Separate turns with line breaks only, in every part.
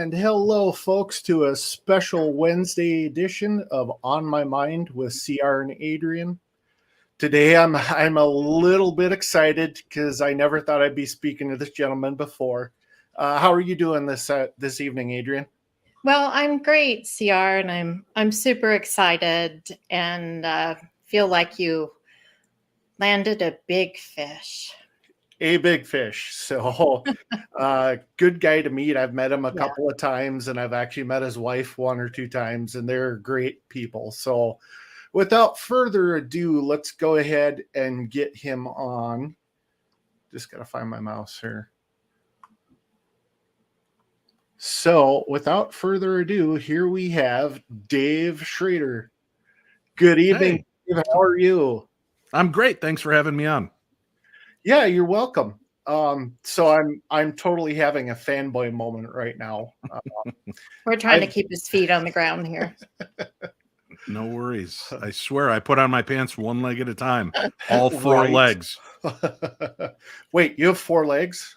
And hello, folks, to a special Wednesday edition of On My Mind with CR and Adrienne. Today, I'm a little bit excited because I never thought I'd be speaking to this gentleman before. How are you doing this evening, Adrienne?
Well, I'm great, CR, and I'm super excited and feel like you landed a big fish.
A big fish. So, good guy to meet. I've met him a couple of times, and I've actually met his wife one or two times, and they're great people. So, without further ado, let's go ahead and get him on. Just got to find my mouse here. So, without further ado, here we have Dave Schrader. Good evening, Dave. How are you?
I'm great. Thanks for having me on.
Yeah, you're welcome. So I'm totally having a fanboy moment right now.
We're trying to keep his feet on the ground here.
No worries. I swear I put on my pants one leg at a time. All four legs.
Wait, you have four legs?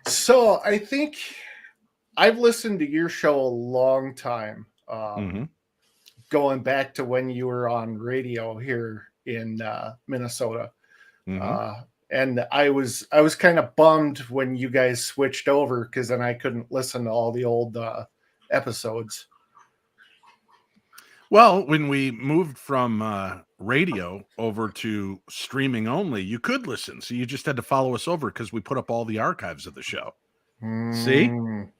So I think I've listened to your show a long time. Going back to when you were on radio here in Minnesota. And I was kind of bummed when you guys switched over because then I couldn't listen to all the old episodes.
Well, when we moved from radio over to streaming only, you could listen. So you just had to follow us over because we put up all the archives of the show. See?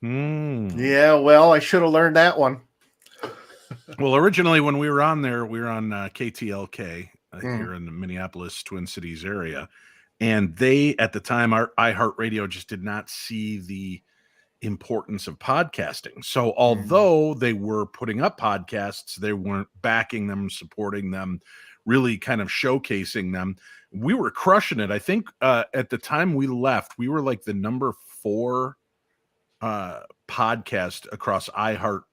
Yeah, well, I should have learned that one.
Well, originally when we were on there, we were on KTLK here in the Minneapolis, Twin Cities area. And they, at the time, our iHeartRadio just did not see the importance of podcasting. So although they were putting up podcasts, they weren't backing them, supporting them, really kind of showcasing them. We were crushing it. I think at the time we left, we were like the number 4 podcast across iHeartRadio's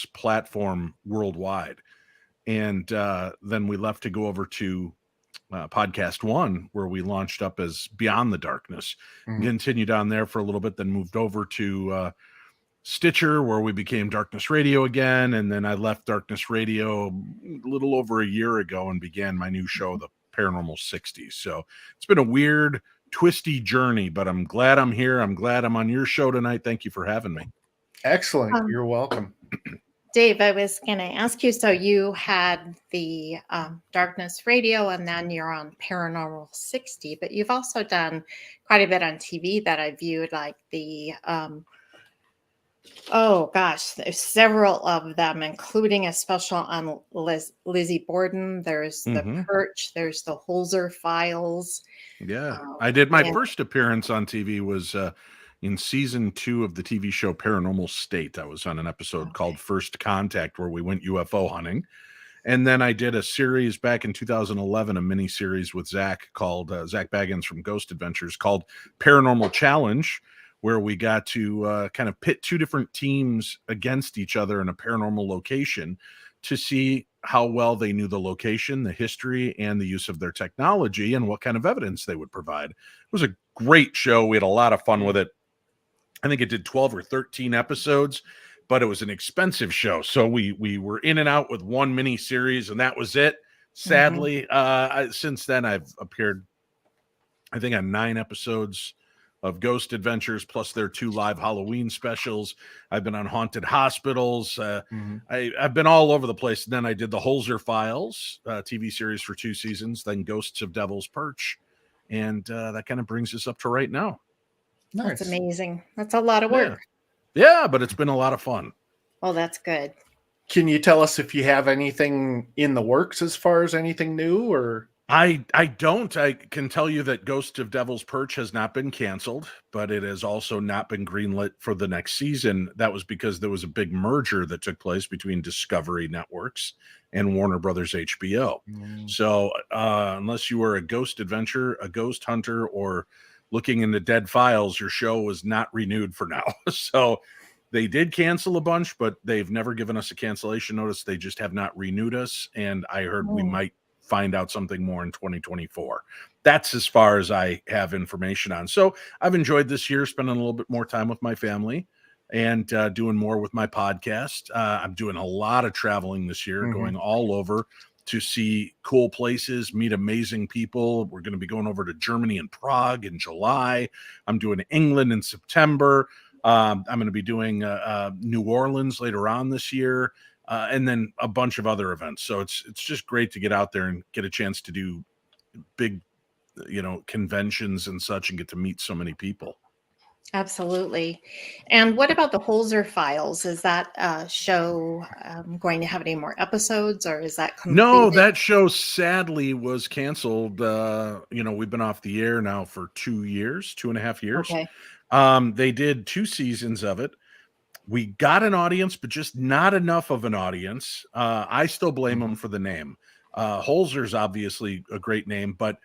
platform worldwide. And then we left to go over to Podcast One, where we launched up as Beyond the Darkness. Continued on there for a little bit, then moved over to Stitcher, where we became Darkness Radio again. And then I left Darkness Radio a little over a year ago and began my new show, The Paranormal 60s. So it's been a weird, twisty journey, but I'm glad I'm here. I'm glad I'm on your show tonight. Thank you for having me.
Excellent. You're welcome.
Dave, I was going to ask you, so you had the Darkness Radio and then you're on Paranormal 60, but you've also done quite a bit on TV that I viewed, like the, there's several of them, including a special on Lizzie Borden. There's the Perch, there's the Holzer Files.
Yeah, I did my first appearance on TV was in season 2 of the TV show Paranormal State. I was on an episode called First Contact, where we went UFO hunting. And then I did a series back in 2011, a mini series with Zach called Zach Baggins from Ghost Adventures called Paranormal Challenge, where we got to kind of pit 2 different teams against each other in a paranormal location to see how well they knew the location, the history, and the use of their technology, and what kind of evidence they would provide. It was a great show. We had a lot of fun with it. I think it did 12 or 13 episodes, but it was an expensive show. So we were in and out with one mini series, and that was it. Sadly, since then I've appeared, I think, on 9 episodes of Ghost Adventures, plus their 2 live Halloween specials. I've been on Haunted Hospitals. I've been all over the place. And then I did the Holzer Files TV series for 2 seasons, then Ghosts of Devil's Perch. And that kind of brings us up to right now.
Nice. That's amazing. That's a lot of work.
Yeah, but it's been a lot of fun.
Well, that's good.
Can you tell us if you have anything in the works as far as anything new, or?
I don't. I can tell you that Ghost of Devil's Perch has not been canceled, but it has also not been greenlit for the next season. That was because there was a big merger that took place between Discovery Networks and Warner Brothers HBO. So unless you were a ghost adventure, a ghost hunter, or looking into dead files, your show was not renewed for now. So they did cancel a bunch, but they've never given us a cancellation notice. They just have not renewed us. And I heard we might find out something more in 2024. that's as far as I have information on. So I've enjoyed this year, spending a little bit more time with my family and doing more with my podcast. I'm doing a lot of traveling this year, going all over to see cool places, meet amazing people. We're going to be going over to Germany and Prague in July. I'm doing England in September. I'm going to be doing New Orleans later on this year, and then a bunch of other events. So it's just great to get out there and get a chance to do big, conventions and such, and get to meet so many people.
Absolutely. And what about the Holzer Files? Is that show going to have any more episodes, or is that completed?
No, that show sadly was canceled. We've been off the air now for 2.5 years.
Okay.
They did 2 seasons of it. We got an audience, but just not enough of an audience. I still blame them for the name. Holzer's obviously a great name, but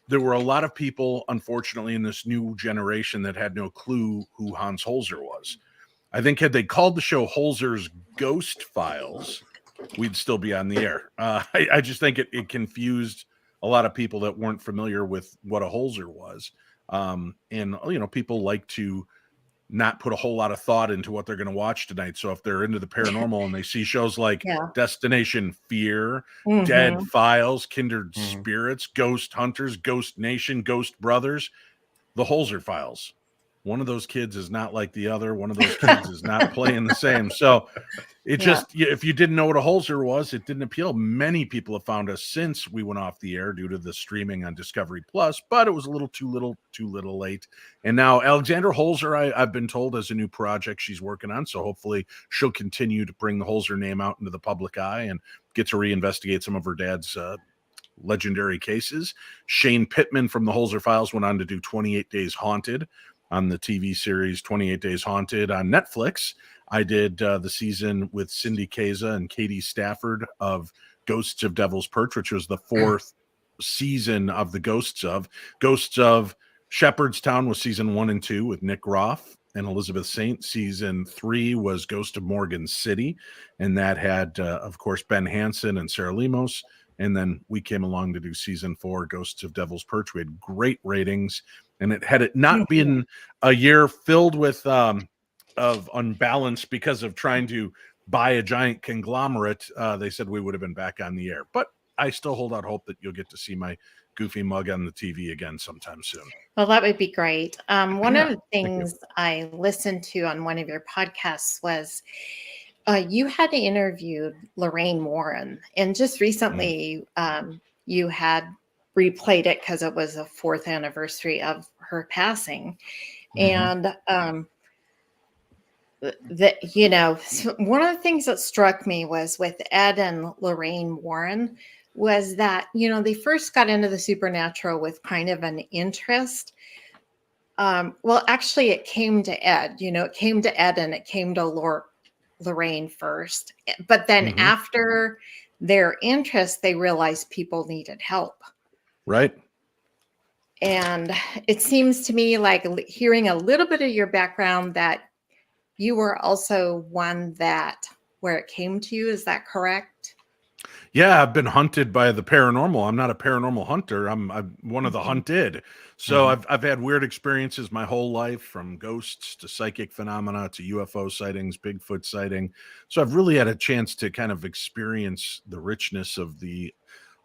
there were a lot of people, unfortunately, in this new generation that had no clue who Hans Holzer was. I think had they called the show Holzer's Ghost Files, we'd still be on the air. I just think it confused a lot of people that weren't familiar with what a Holzer was. And people like to not put a whole lot of thought into what they're going to watch tonight. So if they're into the paranormal and they see shows like Destination Fear, Dead Files, Kindred Spirits, Ghost Hunters, Ghost Nation, Ghost Brothers, the Holzer Files. One of those kids is not like the other. One of those kids is not playing the same. So it just, if you didn't know what a Holzer was, it didn't appeal. Many people have found us since we went off the air due to the streaming on Discovery Plus, but it was a little too little late. And now Alexandra Holzer, I've been told, has a new project she's working on. So hopefully she'll continue to bring the Holzer name out into the public eye and get to reinvestigate some of her dad's legendary cases. Shane Pittman from the Holzer Files went on to do 28 Days Haunted on the TV series 28 Days Haunted on Netflix. I did the season with Cindy Kaza and Katie Stafford of Ghosts of Devil's Perch, which was the 4th season of the Ghosts of Shepherdstown was season 1 and 2 with Nick Roth and Elizabeth Saint. Season 3 was Ghost of Morgan City, and that had, of course, Ben Hansen and Sarah Lemos. And then we came along to do season 4, Ghosts of Devil's Perch. We had great ratings, and had it not been a year filled with of unbalance because of trying to buy a giant conglomerate, they said we would have been back on the air. But I still hold out hope that you'll get to see my goofy mug on the TV again sometime soon.
Well, that would be great. One of the things I listened to on one of your podcasts was you had interviewed Lorraine Warren, and just recently you had replayed it because it was the 4th anniversary of her passing. And one of the things that struck me was with Ed and Lorraine Warren was that, they first got into the supernatural with kind of an interest. Well, actually it came to Ed, it came to Ed and it came to Lorraine first, but then after their interest, they realized people needed help.
Right.
And it seems to me like hearing a little bit of your background that you were also one that where it came to you. Is that correct?
Yeah, I've been hunted by the paranormal. I'm not a paranormal hunter. I'm one of the hunted. So I've had weird experiences my whole life, from ghosts to psychic phenomena to UFO sightings, Bigfoot sighting. So I've really had a chance to kind of experience the richness of the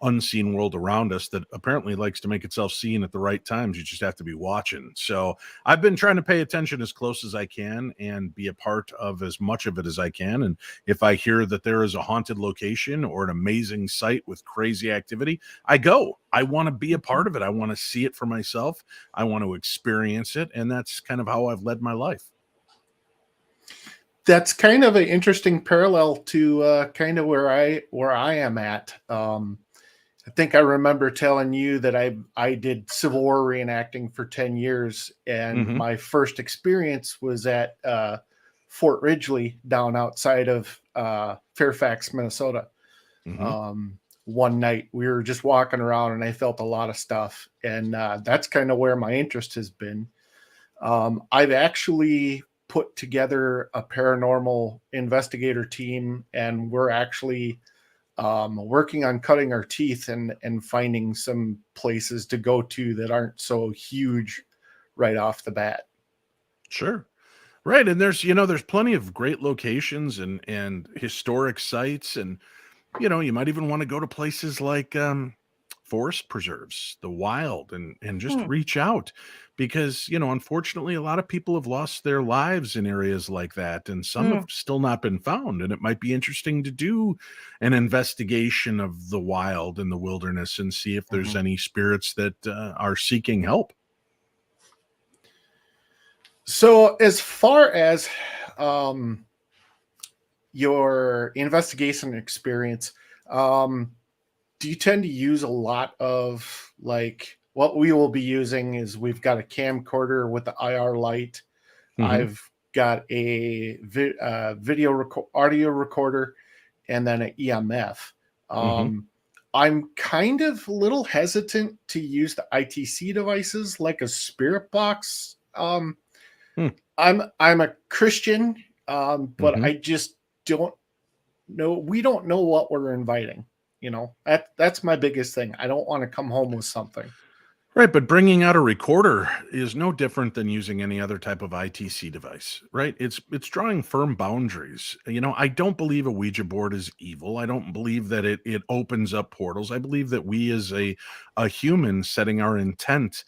unseen world around us that apparently likes to make itself seen at the right times. You just have to be watching. So I've been trying to pay attention as close as I can and be a part of as much of it as I can. And if I hear that there is a haunted location or an amazing site with crazy activity, I go. I want to be a part of it. I want to see it for myself. I want to experience it. And that's kind of how I've led my life.
That's kind of an interesting parallel to kind of where I am at. I think I remember telling you that I did Civil War reenacting for 10 years, and my first experience was at Fort Ridgely down outside of Fairfax, Minnesota. One night we were just walking around and I felt a lot of stuff, and that's kind of where my interest has been. I've actually put together a paranormal investigator team, and we're actually working on cutting our teeth and finding some places to go to that aren't so huge right off the bat.
Sure. Right. And there's plenty of great locations and historic sites. And, you might even want to go to places like forest preserves, the wild, and just
Hmm.
reach out because, unfortunately, a lot of people have lost their lives in areas like that, and some have still not been found. And it might be interesting to do an investigation of the wild and the wilderness and see if there's any spirits that are seeking help.
So as far as your investigation experience, do you tend to use a lot of, like, what we will be using is we've got a camcorder with the IR light. I've got a audio recorder, and then an EMF. I'm kind of a little hesitant to use the ITC devices like a spirit box. I'm a Christian, but I just don't know. We don't know what we're inviting. That's my biggest thing. I don't want to come home with something.
Right, but bringing out a recorder is no different than using any other type of ITC device, right? It's drawing firm boundaries. I don't believe a Ouija board is evil. I don't believe that it opens up portals. I believe that we as a human setting our intent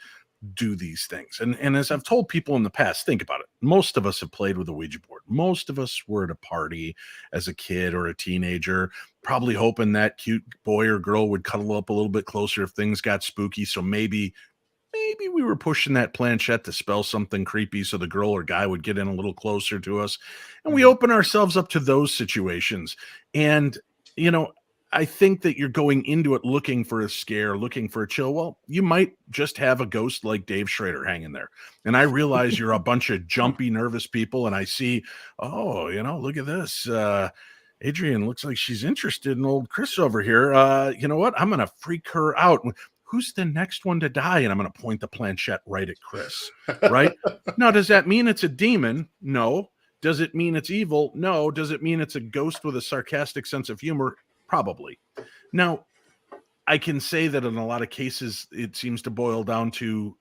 do these things. And as I've told people in the past, think about it. Most of us have played with a Ouija board. Most of us were at a party as a kid or a teenager, probably hoping that cute boy or girl would cuddle up a little bit closer if things got spooky. So maybe we were pushing that planchette to spell something creepy so the girl or guy would get in a little closer to us. And we open ourselves up to those situations. And, I think that you're going into it looking for a scare, looking for a chill. Well, you might just have a ghost like Dave Schrader hanging there. And I realize you're a bunch of jumpy, nervous people. And I see, look at this. Adrienne looks like she's interested in old Chris over here. You know what? I'm going to freak her out. Who's the next one to die? And I'm going to point the planchette right at Chris, right? Now, does that mean it's a demon? No. Does it mean it's evil? No. Does it mean it's a ghost with a sarcastic sense of humor? Probably. Now, I can say that in a lot of cases, it seems to boil down to,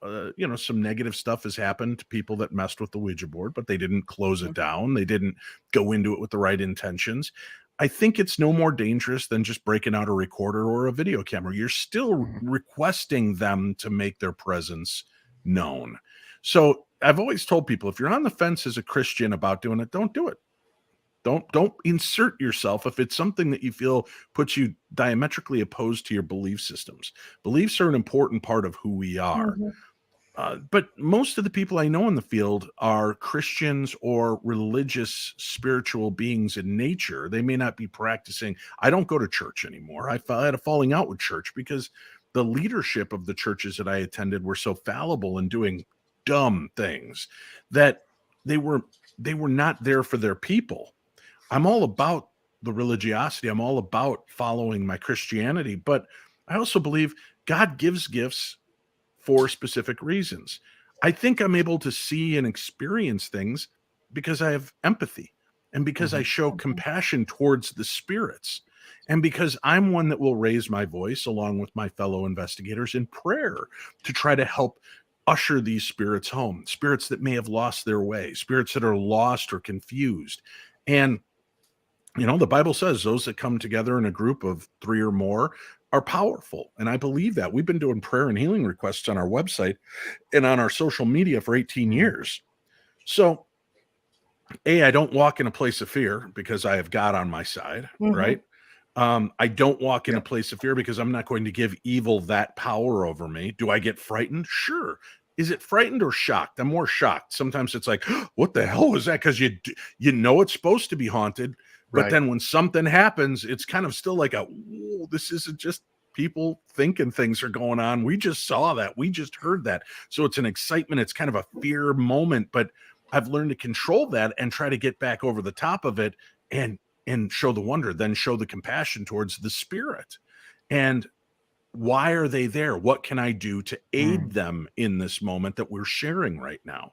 some negative stuff has happened to people that messed with the Ouija board, but they didn't close it down. They didn't go into it with the right intentions. I think it's no more dangerous than just breaking out a recorder or a video camera. You're still requesting them to make their presence known. So I've always told people, if you're on the fence as a Christian about doing it, don't do it. Don't insert yourself if it's something that you feel puts you diametrically opposed to your belief systems. Beliefs are an important part of who we are. But most of the people I know in the field are Christians or religious, spiritual beings in nature. They may not be practicing. I don't go to church anymore. I had a falling out with church because the leadership of the churches that I attended were so fallible and doing dumb things that they were not there for their people. I'm all about the religiosity. I'm all about following my Christianity, but I also believe God gives gifts for specific reasons. I think I'm able to see and experience things because I have empathy and because I show compassion towards the spirits and because I'm one that will raise my voice along with my fellow investigators in prayer to try to help usher these spirits home, spirits that may have lost their way, spirits that are lost or confused. And the Bible says those that come together in a group of 3 or more are powerful. And I believe that. We've been doing prayer and healing requests on our website and on our social media for 18 years. So, I don't walk in a place of fear because I have God on my side, right? I don't walk in a place of fear because I'm not going to give evil that power over me. Do I get frightened? Sure. Is it frightened or shocked? I'm more shocked. Sometimes it's like, what the hell was that? Because you know it's supposed to be haunted. But then when something happens, it's kind of still like this isn't just people thinking things are going on. We just saw that. We just heard that. So it's an excitement. It's kind of a fear moment. But I've learned to control that and try to get back over the top of it and show the wonder, then show the compassion towards the spirit. And why are they there? What can I do to aid them in this moment that we're sharing right now?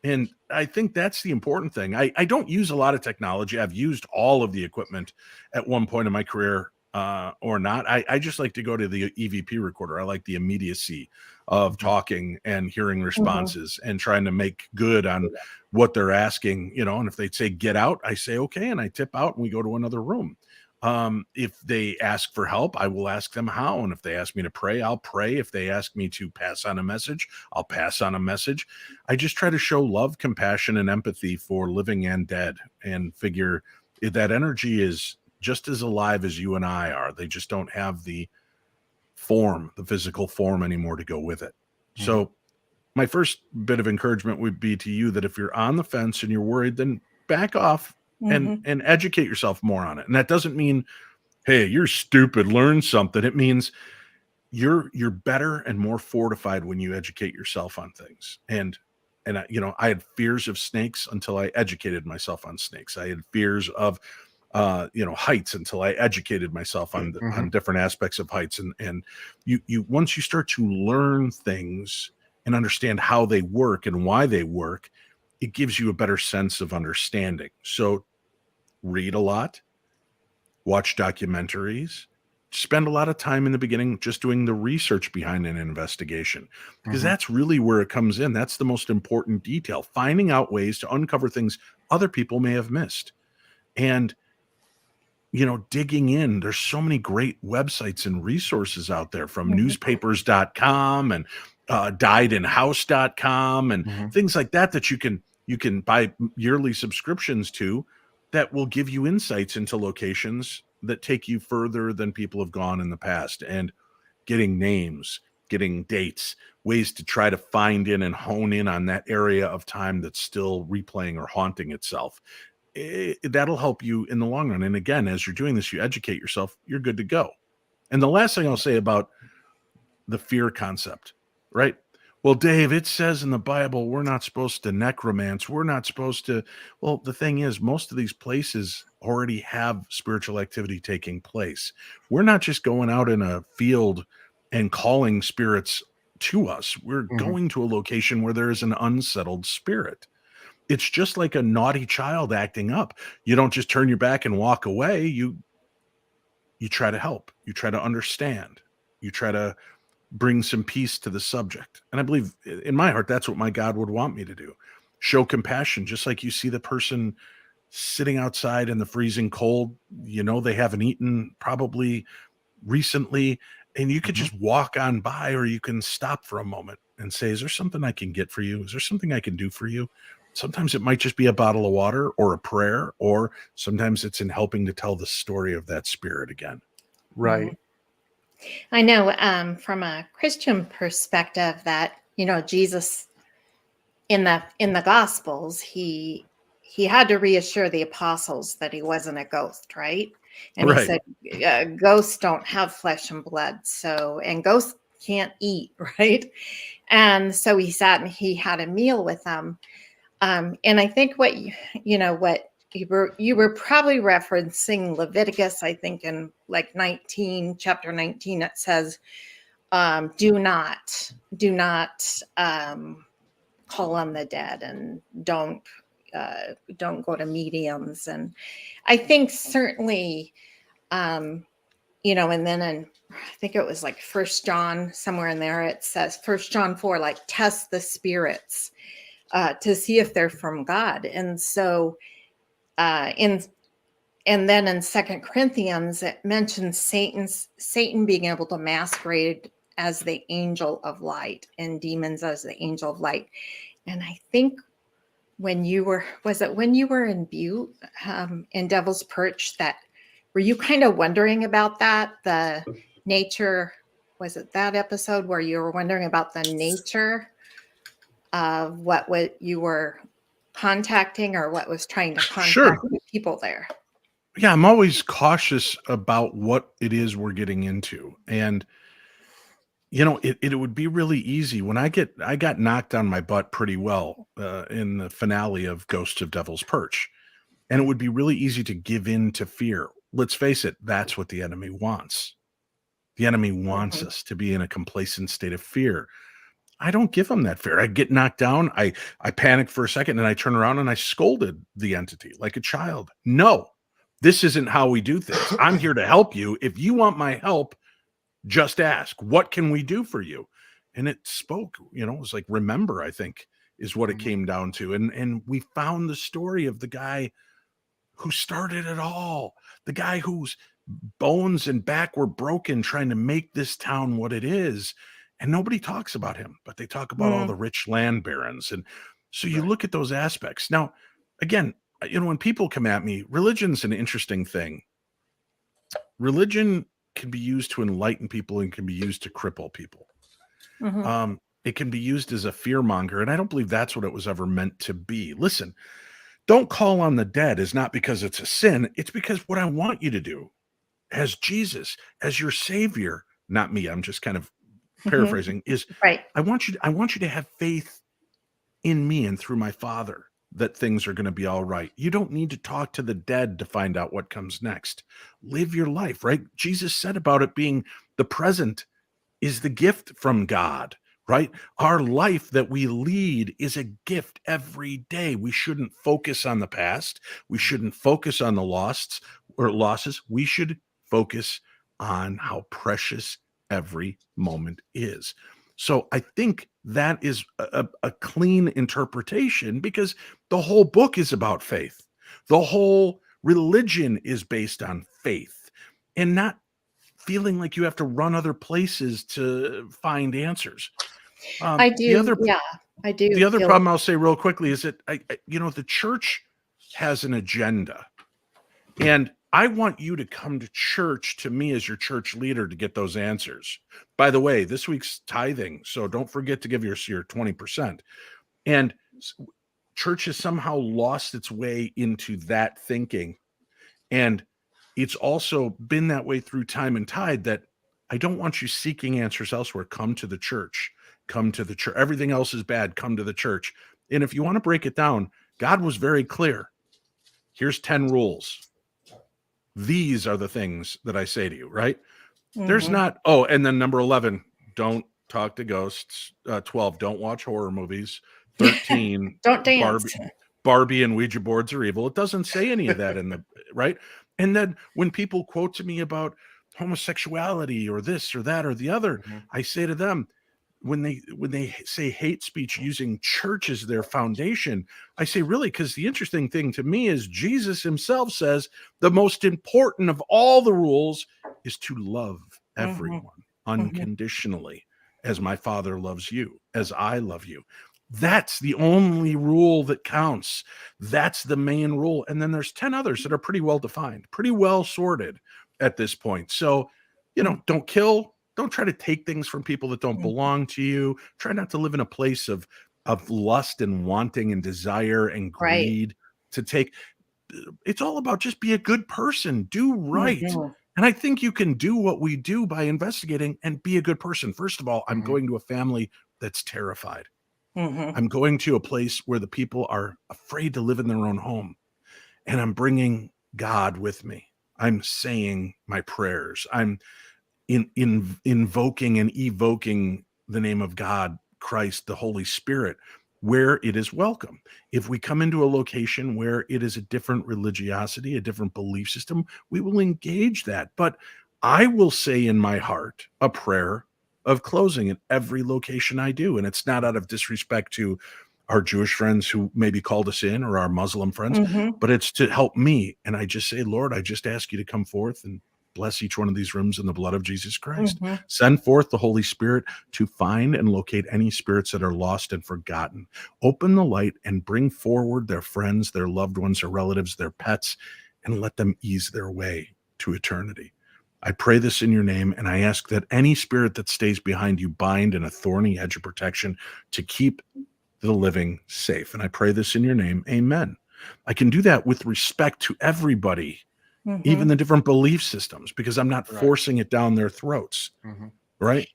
And I think that's the important thing. I don't use a lot of technology. I've used all of the equipment at one point in my career or not. I just like to go to the EVP recorder. I like the immediacy of talking and hearing responses and trying to make good on what they're asking, and if they say get out, I say okay, and I tip out and we go to another room. If they ask for help, I will ask them how. And if they ask me to pray, I'll pray. If they ask me to pass on a message, I'll pass on a message. I just try to show love, compassion, and empathy for living and dead, and figure that energy is just as alive as you and I are. They just don't have the physical form anymore to go with it. So my first bit of encouragement would be to you that if you're on the fence and you're worried, then back off and educate yourself more on it. And that doesn't mean, hey, you're stupid, learn something. It means you're better and more fortified when you educate yourself on things. And I had fears of snakes until I educated myself on snakes. I had fears of heights until I educated myself on different aspects of heights. And you once you start to learn things and understand how they work and why they work, it gives you a better sense of understanding. So read a lot, watch documentaries, spend a lot of time in the beginning just doing the research behind an investigation, because that's really where it comes in. That's the most important detail, finding out ways to uncover things other people may have missed. And digging in, there's so many great websites and resources out there, from newspapers.com and diedinhouse.com and things like that you can buy yearly subscriptions to, that will give you insights into locations that take you further than people have gone in the past, and getting names, getting dates, ways to try to find in and hone in on that area of time that's still replaying or haunting itself. That'll help you in the long run. And again, as you're doing this, you educate yourself, you're good to go. And the last thing I'll say about the fear concept, right? Well, Dave, it says in the Bible, we're not supposed to necromance. We're not supposed to. Well, the thing is, most of these places already have spiritual activity taking place. We're not just going out in a field and calling spirits to us. We're going to a location where there is an unsettled spirit. It's just like a naughty child acting up. You don't just turn your back and walk away. You try to help. You try to understand. You try to bring some peace to the subject. And I believe in my heart, that's what my God would want me to do. Show compassion, just like you see the person sitting outside in the freezing cold. They haven't eaten probably recently, and you could just walk on by, or you can stop for a moment and say, is there something I can get for you? Is there something I can do for you? Sometimes it might just be a bottle of water or a prayer, or sometimes it's in helping to tell the story of that spirit again.
Right.
I know from a Christian perspective that, Jesus in the Gospels, he had to reassure the apostles that he wasn't a ghost, right? And he said, ghosts don't have flesh and blood. And ghosts can't eat, right? And so he sat and he had a meal with them. And I think what you were probably referencing Leviticus, I think in like chapter 19, it says, do not call on the dead, and don't go to mediums. And I think certainly, and then I think it was like 1 John, somewhere in there, it says 1 John 4, like, test the spirits to see if they're from God. And so and then in 2 Corinthians, it mentions Satan being able to masquerade as the angel of light, and demons as the angel of light. And I think when you were in Butte, in Devil's Perch, were you kind of wondering about that? The nature, was it that episode where you were wondering about the nature of what you were contacting, or what was trying to contact the people there?
Yeah, I'm always cautious about what it is we're getting into. And it would be really easy when I got knocked on my butt pretty well in the finale of Ghosts of Devil's Perch. And it would be really easy to give in to fear. Let's face it, that's what the enemy wants. The enemy wants us to be in a complacent state of fear. I don't give them that fear. I get knocked down. I panic for a second, and I turn around and I scolded the entity like a child. No, This isn't how we do things. I'm here to help you. If you want my help, just ask, what can we do for you? And it spoke, it was like, remember, I think is what it came down to. And we found the story of the guy who started it all, the guy whose bones and back were broken trying to make this town what it is. And nobody talks about him, but they talk about all the rich land barons. And so you look at those aspects. Now, again, when people come at me, religion's an interesting thing. Religion can be used to enlighten people and can be used to cripple people. It can be used as a fear monger, and I don't believe that's what it was ever meant to be. Listen, don't call on the dead is not because it's a sin. It's because what I want you to do as Jesus, as your savior, not me, I'm just kind of paraphrasing, is
right.
I want you to have faith in me and through my Father that things are going to be all right. You don't need to talk to the dead to find out what comes next. Live your life, right? Jesus said about it being the present is the gift from God, right? Our life that we lead is a gift every day. We shouldn't focus on the past. We shouldn't focus on the losses. We should focus on how precious every moment is. So I think that is a clean interpretation, because the whole book is about faith. The whole religion is based on faith, and not feeling like you have to run other places to find answers.
I do. I do.
The other problem I'll say real quickly is that the church has an agenda, and I want you to come to church to me as your church leader to get those answers. By the way, this week's tithing, so don't forget to give your 20%. And church has somehow lost its way into that thinking. And it's also been that way through time and tide, that I don't want you seeking answers elsewhere. Come to the church. Come to the church. Everything else is bad. Come to the church. And if you want to break it down, God was very clear. Here's 10 rules. These are the things that I say to you, right? There's not, and then number 11, don't talk to ghosts. 12, don't watch horror movies. 13,
don't dance.
Barbie and Ouija boards are evil. It doesn't say any of that in the, right? And then when people quote to me about homosexuality or this or that or the other, I say to them, when they say hate speech using church as their foundation, I say, really? Because the interesting thing to me is Jesus himself says the most important of all the rules is to love everyone unconditionally, as my Father loves you, as I love you. That's the only rule that counts. That's the main rule. And then there's 10 others that are pretty well defined, pretty well sorted at this point. So, don't kill. Don't try to take things from people that don't belong to you. Try not to live in a place of lust and wanting and desire and greed to take. It's all about just be a good person, do right. And I think you can do what we do by investigating and be a good person. First of all, I'm going to a family that's terrified. I'm going to a place where the people are afraid to live in their own home, and I'm bringing God with me. I'm saying my prayers. I'm invoking and evoking the name of God, Christ, the Holy Spirit, where it is welcome. If we come into a location where it is a different religiosity, a different belief system, we will engage that. But I will say in my heart a prayer of closing at every location I do. And it's not out of disrespect to our Jewish friends who maybe called us in, or our Muslim friends, but it's to help me. And I just say, Lord, I just ask you to come forth and bless each one of these rooms in the blood of Jesus Christ. Send forth the Holy Spirit to find and locate any spirits that are lost and forgotten. Open the light and bring forward their friends, their loved ones, their relatives, their pets, and let them ease their way to eternity. I pray this in your name, and I ask that any spirit that stays behind you bind in a thorny edge of protection to keep the living safe. And I pray this in your name. Amen. I can do that with respect to everybody, even the different belief systems, because I'm not forcing it down their throats. Right?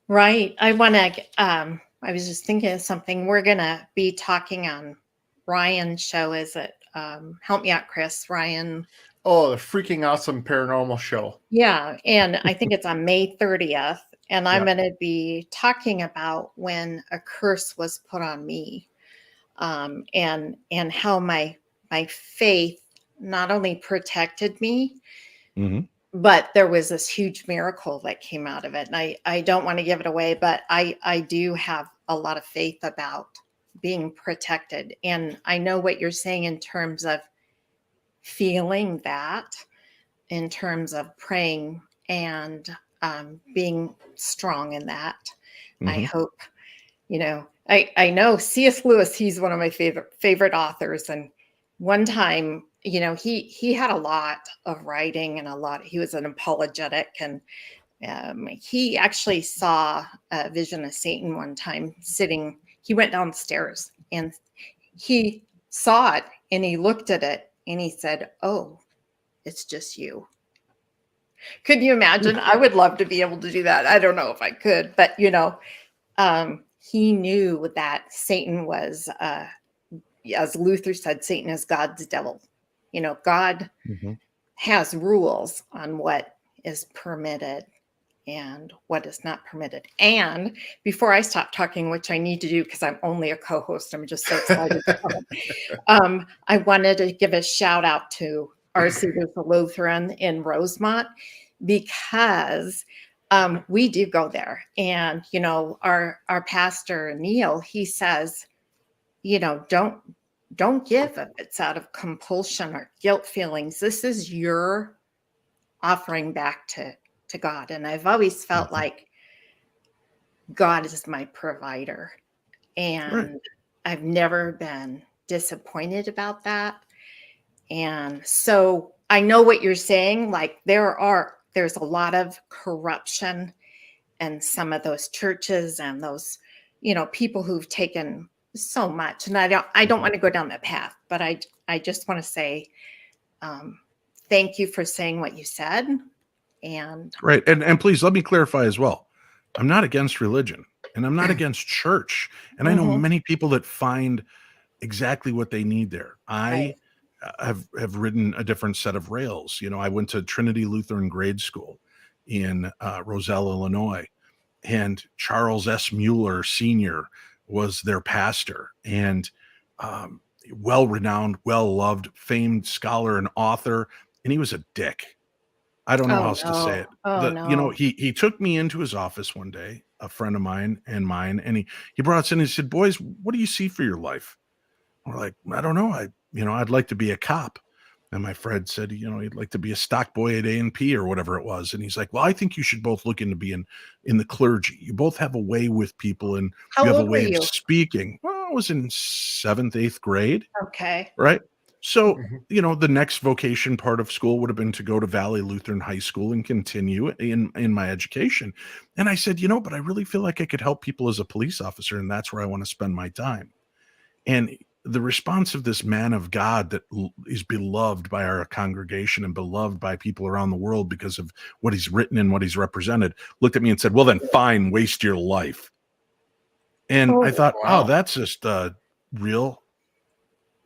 Right. I want to, I was just thinking of something. We're going to be talking on Ryan's show. Is it, help me out, Chris, Ryan?
Oh, the freaking awesome paranormal show.
Yeah. And I think it's on May 30th. And I'm going to be talking about when a curse was put on me, and how my faith not only protected me,
Mhm.
but there was this huge miracle that came out of it. And I don't want to give it away, but I do have a lot of faith about being protected. And I know what you're saying in terms of feeling that, in terms of praying and being strong in that. I
Mhm.
hope, I know C.S. Lewis, he's one of my favorite authors. And one time, he had a lot of writing and he was an apologetic, and he actually saw a vision of Satan one time sitting. He went downstairs and he saw it and he looked at it and he said, "Oh, it's just you." Could you imagine? I would love to be able to do that. I don't know if I could, but he knew that Satan was, as Luther said, Satan is God's devil. God
Mhm.
has rules on what is permitted and what is not permitted. And before I stop talking, which I need to do because I'm only a co-host, I'm just so excited. I wanted to give a shout out to R.C. Lutheran in Rosemont, because we do go there. And, our pastor, Neil, he says, don't give if it's out of compulsion or guilt feelings. This is your offering back to God. And I've always felt
Mhm.
like God is my provider.
Right.
And I've never been disappointed about that. And so I know what you're saying. Like there's a lot of corruption in some of those churches and those, people who've taken so much. And I don't
Mhm.
want to go down that path, but I just want to say, thank you for saying what you said. And
Right. And please let me clarify as well. I'm not against religion and I'm not against church. And I know
Mhm,
many people that find exactly what they need there.
right.
I have ridden a different set of rails. I went to Trinity Lutheran Grade School in Roselle, Illinois, and Charles S. Mueller Sr. was their pastor, and um, well renowned, well loved, famed scholar and author. And he was a dick. I don't know how
Oh
else to say
no.
it.
Oh no.
He took me into his office one day, a friend of mine and mine, and he brought us in and he said, "Boys, what do you see for your life?" We're like, "I don't know. I'd like to be a cop." And my friend said, he'd like to be a stock boy at A&P or whatever it was. And he's like, "Well, I think you should both look into being in the clergy. You both have a way with people and you
How
have a
old were
way of
you?
speaking." Well, I was in seventh, eighth grade.
Okay.
Right. So,
Mhm.
the next vocation part of school would have been to go to Valley Lutheran High School and continue in my education. And I said, but I really feel like I could help people as a police officer, and that's where I want to spend my time. And the response of this man of God that is beloved by our congregation and beloved by people around the world because of what he's written and what he's represented, looked at me and said, "Well, then fine, waste your life." And I
Oh,
thought, oh,
Wow.
that's just a real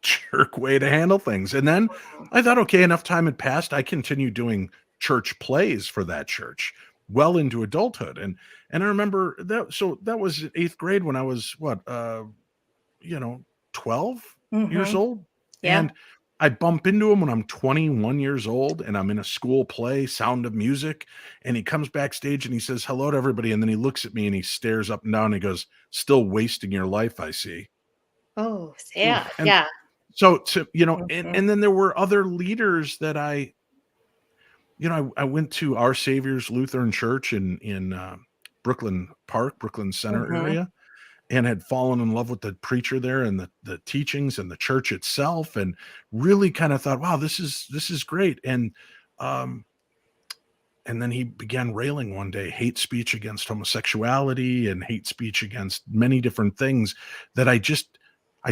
jerk way to handle things. And then I thought, okay, enough time had passed. I continued doing church plays for that church well into adulthood. And I remember that, so that was eighth grade when I was what, you know, 12 years
mhm.
old.
Yeah.
And I bump into him when I'm 21 years old and I'm in a school play, Sound of Music. And he comes backstage and he says hello to everybody. And then he looks at me and he stares up and down and he goes, "Still wasting your life, I see."
Oh, yeah,
Oof.
And
yeah.
so and
Mhm,
and then there were other leaders that I went to Our Savior's Lutheran Church in Brooklyn Park, Brooklyn Center
mhm.
area, and had fallen in love with the preacher there and the teachings and the church itself, and really kind of thought, wow, this is great. Um and then he began railing one day hate speech against homosexuality and hate speech against many different things that I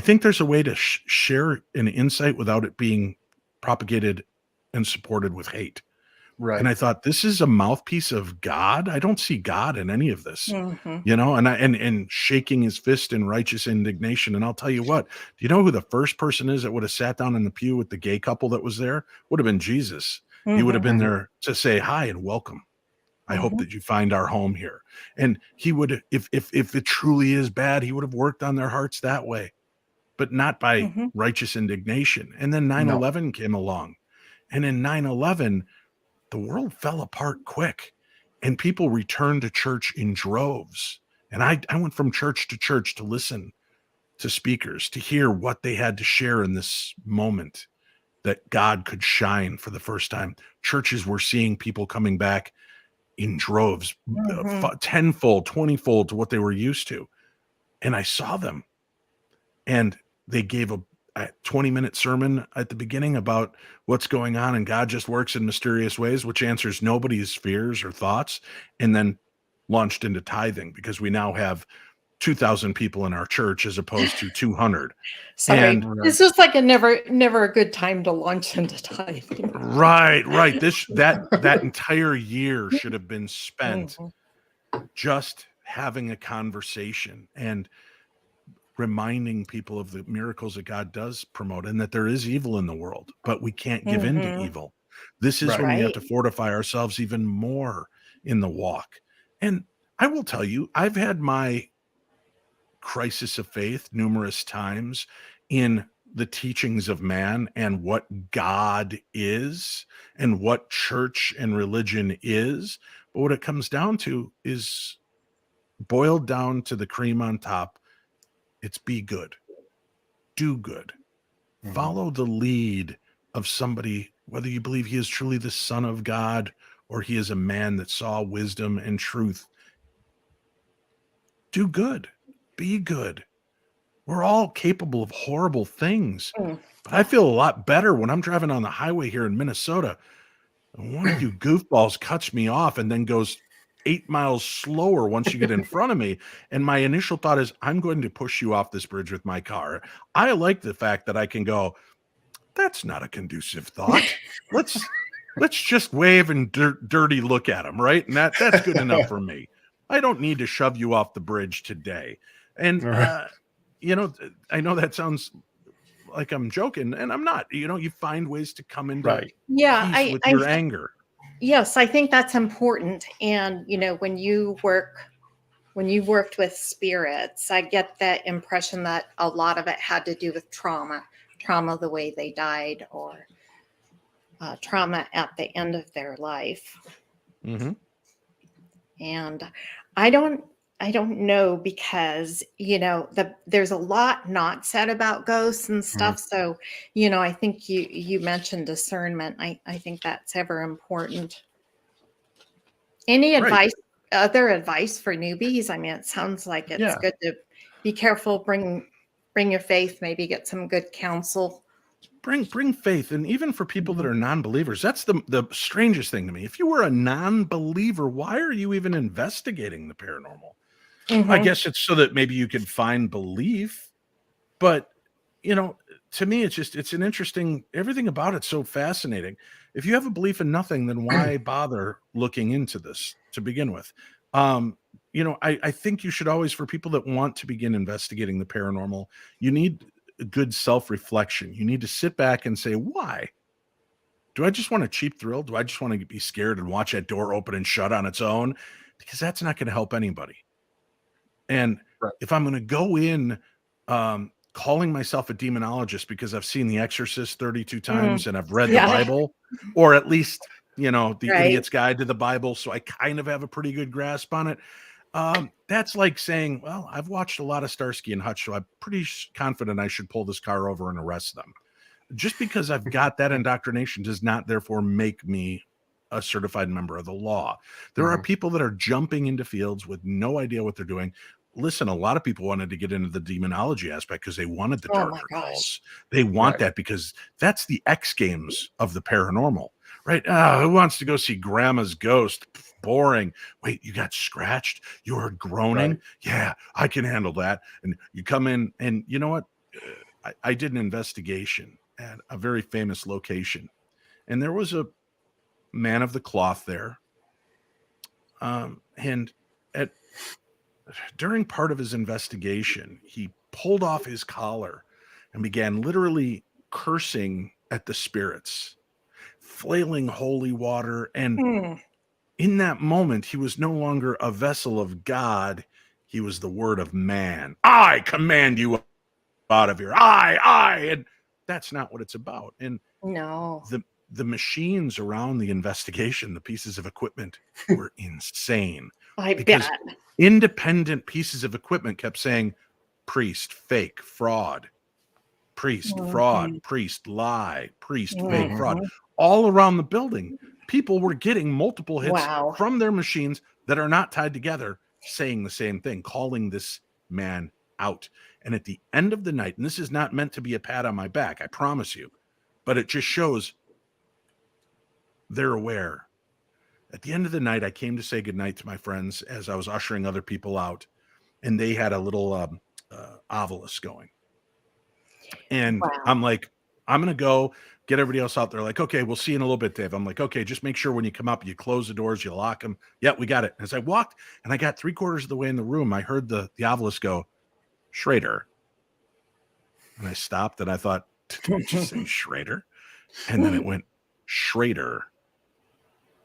think there's a way to share an insight without it being propagated and supported with hate. And
Right.
I thought, this is a mouthpiece of God. I don't see God in any of this,
Mhm.
and shaking his fist in righteous indignation. And I'll tell you what, do you know who the first person is that would have sat down in the pew with the gay couple that was there? Would have been Jesus. He would have
Mhm.
been
Mhm.
there to say hi and welcome. I hope
Mhm.
that you find our home here. And he would, if it truly is bad, he would have worked on their hearts that way. but not by
Mhm.
righteous indignation. And then 9/11 came along. And in 9/11, the world fell apart quick and people returned to church in droves. And I went from church to listen to speakers, to hear what they had to share in this moment that God could shine for the first time. Churches were seeing people coming back in droves,
Mhm.
tenfold, 20-fold to what they were used to. And I saw them, and they gave a 20-minute sermon at the beginning about what's going on, and God just works in mysterious ways, which answers nobody's fears or thoughts, and then launched into tithing, because we now have 2,000 people in our church as opposed to 200.
Sorry,
And
this is like a never a good time to launch into tithing.
right. That entire year should have been spent
Mhm.
just having a conversation and reminding people of the miracles that God does promote, and that there is evil in the world, but we can't give in to
Mhm.
evil. This is
Right.
when we have
Right.
to fortify ourselves even more in the walk. And I will tell you, I've had my crisis of faith numerous times in the teachings of man and what God is and what church and religion is. But what it comes down to is boiled down to the cream on top. It's be good, do good,
Mhm.
follow the lead of somebody, whether you believe he is truly the Son of God or he is a man that saw wisdom and truth. Do good, be good. We're all capable of horrible things,
Mm.
but I feel a lot better when I'm driving on the highway here in Minnesota and one of you goofballs cuts me off and then goes 8 miles slower once you get in front of me. And my initial thought is, I'm going to push you off this bridge with my car. I like the fact that I can go, that's not a conducive thought. Let's just wave and dirty look at him, right? And that's good enough for me. I don't need to shove you off the bridge today. And
Right.
I know that sounds like I'm joking, and I'm not. You find ways to come into
Right.
Yeah,
peace with
I
your anger.
yes, I think that's important. And when you worked with spirits, I get that impression that a lot of it had to do with trauma, the way they died, or trauma at the end of their life.
Mm-hmm.
And I don't know, because there's a lot not said about ghosts and
Mhm.
stuff. So I think you mentioned discernment. I think that's ever important. Any
Right.
other advice for newbies? I mean, it sounds like it's
Yeah.
good to be careful, bring your faith, maybe get some good counsel.
Bring faith, and even for people that
Mhm.
are non-believers, that's the strangest thing to me. If you were a non-believer, why are you even investigating the paranormal? I
Mhm.
guess it's so that maybe you could find belief, but you know, to me, it's an interesting. Everything about it's so fascinating. If you have a belief in nothing, then why bother looking into this to begin with? Um, I think you should always, for people that want to begin investigating the paranormal, you need a good self-reflection. You need to sit back and say, why? Do I just want a cheap thrill? Do I just want to be scared and watch that door open and shut on its own? Because that's not going to help anybody. And
Right.
if I'm going to go in calling myself a demonologist because I've seen The Exorcist 32
Mm.
times and I've read the
Yeah.
Bible, or at least, the
Right.
Idiot's Guide to the Bible, so I kind of have a pretty good grasp on it. That's like saying, well, I've watched a lot of Starsky and Hutch, so I'm pretty confident I should pull this car over and arrest them. Just because I've got that indoctrination does not therefore make me a certified member of the law. There are
Mhm.
people that are jumping into fields with no idea what they're doing. Listen, a lot of people wanted to get into the demonology aspect because they wanted the
Oh my
darker
gosh.
cults. They want
Right.
that because that's the X Games of the paranormal, right? Who wants to go see grandma's ghost? Pff, boring. Wait, you got scratched? You heard groaning?
Right.
Yeah, I can handle that. And you come in, and you know what? I did an investigation at a very famous location, and there was a man of the cloth there. And at during part of his investigation, he pulled off his collar and began literally cursing at the spirits, flailing holy water. And
Hmm.
in that moment, he was no longer a vessel of God. He was the word of man. I command you out of here. I, and that's not what it's about. And
No.
the machines around the investigation, the pieces of equipment were insane.
I
Because
bet.
independent pieces of equipment kept saying priest, fake, fraud, priest, fraud, priest, lie, priest, fake, fraud. All around the building, people were getting multiple hits from their machines that are not tied together, saying the same thing, calling this man out. And at the end of the night, and this is not meant to be a pat on my back, I promise you, but it just shows they're aware. At the end of the night, I came to say goodnight to my friends as I was ushering other people out, and they had a little obelisk going. And I'm like, I'm going to go get everybody else out there. Like, okay, we'll see you in a little bit, Dave. I'm like, okay, just make sure when you come up, you close the doors, you lock them. Yeah, we got it. As I walked and I got 3/4 of the way in the room, I heard the obelisk go, Schrader. And I stopped and I thought, did you just say Schrader? And then it went, Schrader.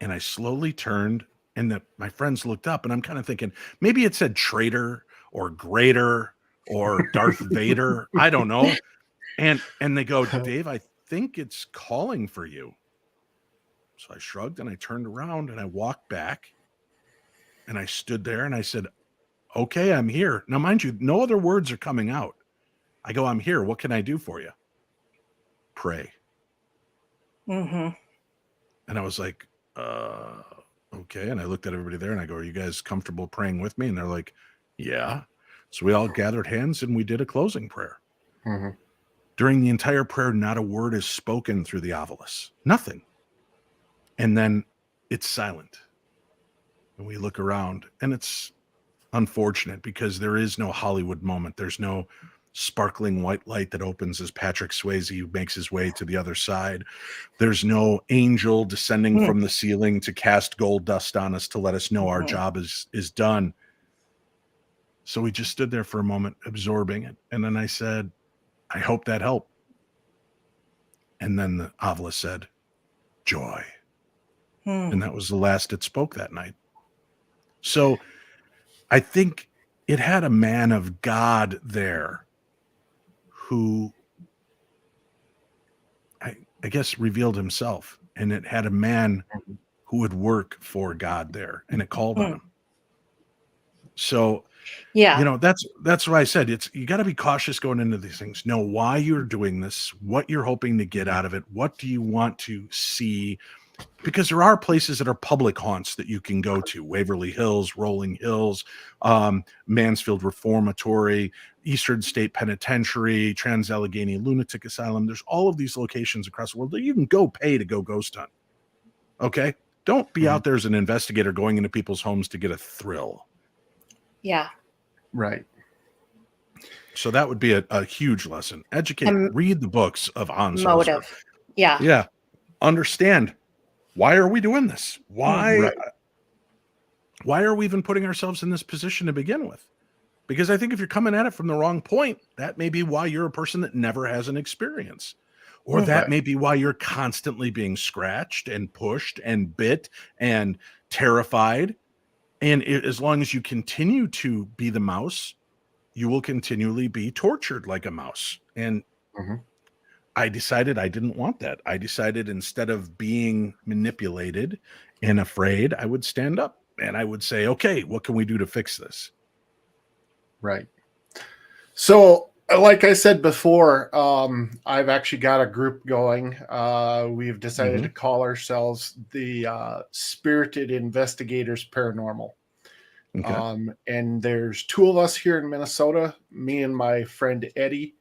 And I slowly turned and my friends looked up and I'm kind of thinking, maybe it said traitor or greater or Darth Vader. I don't know. And they go, Dave, I think it's calling for you. So I shrugged and I turned around and I walked back and I stood there and I said, okay, I'm here. Now, mind you, no other words are coming out. I go, I'm here. What can I do for you? Pray. And I was like, okay. And I looked at everybody there and I go, are you guys comfortable praying with me? And they're like, yeah. So we all gathered hands and we did a closing prayer. During the entire prayer, not a word is spoken through the obelisk. Nothing. And then it's silent. And we look around and it's unfortunate because there is no Hollywood moment. There's no sparkling white light that opens as Patrick Swayze makes his way to the other side. There's no angel descending from the ceiling to cast gold dust on us to let us know our job is done. So we just stood there for a moment absorbing it. And then I said, I hope that helped. And then the obelisk said, joy. And that was the last it spoke that night. So I think it had a man of God there who I guess revealed himself. And it had a man who would work for God there. And it called on him. So you know, that's why I said you got to be cautious going into these things. Know why you're doing this, what you're hoping to get out of it. What do you want to see? Because there are places that are public haunts that you can go to: Waverly Hills, Rolling Hills, Mansfield Reformatory, Eastern State Penitentiary, Trans-Allegheny Lunatic Asylum. There's all of these locations across the world that you can go pay to go ghost hunt. Okay? Don't be out there as an investigator going into people's homes to get a thrill.
Yeah.
Right.
So that would be a huge lesson. Educate, read the books of Hans
motive.
Holzer.
Yeah.
Yeah. Understand, why are we doing this? Why are we even putting ourselves in this position to begin with? Because I think if you're coming at it from the wrong point, that may be why you're a person that never has an experience. Or that may be why you're constantly being scratched and pushed and bit and terrified. And as long as you continue to be the mouse, you will continually be tortured like a mouse. And I decided I didn't want that. I decided instead of being manipulated and afraid, I would stand up and I would say, okay, what can we do to fix this?
Right. So, like I said before, I've actually got a group going. We've decided to call ourselves the Spirited Investigators Paranormal. Okay. And there's 2 of us here in Minnesota, me and my friend Eddie.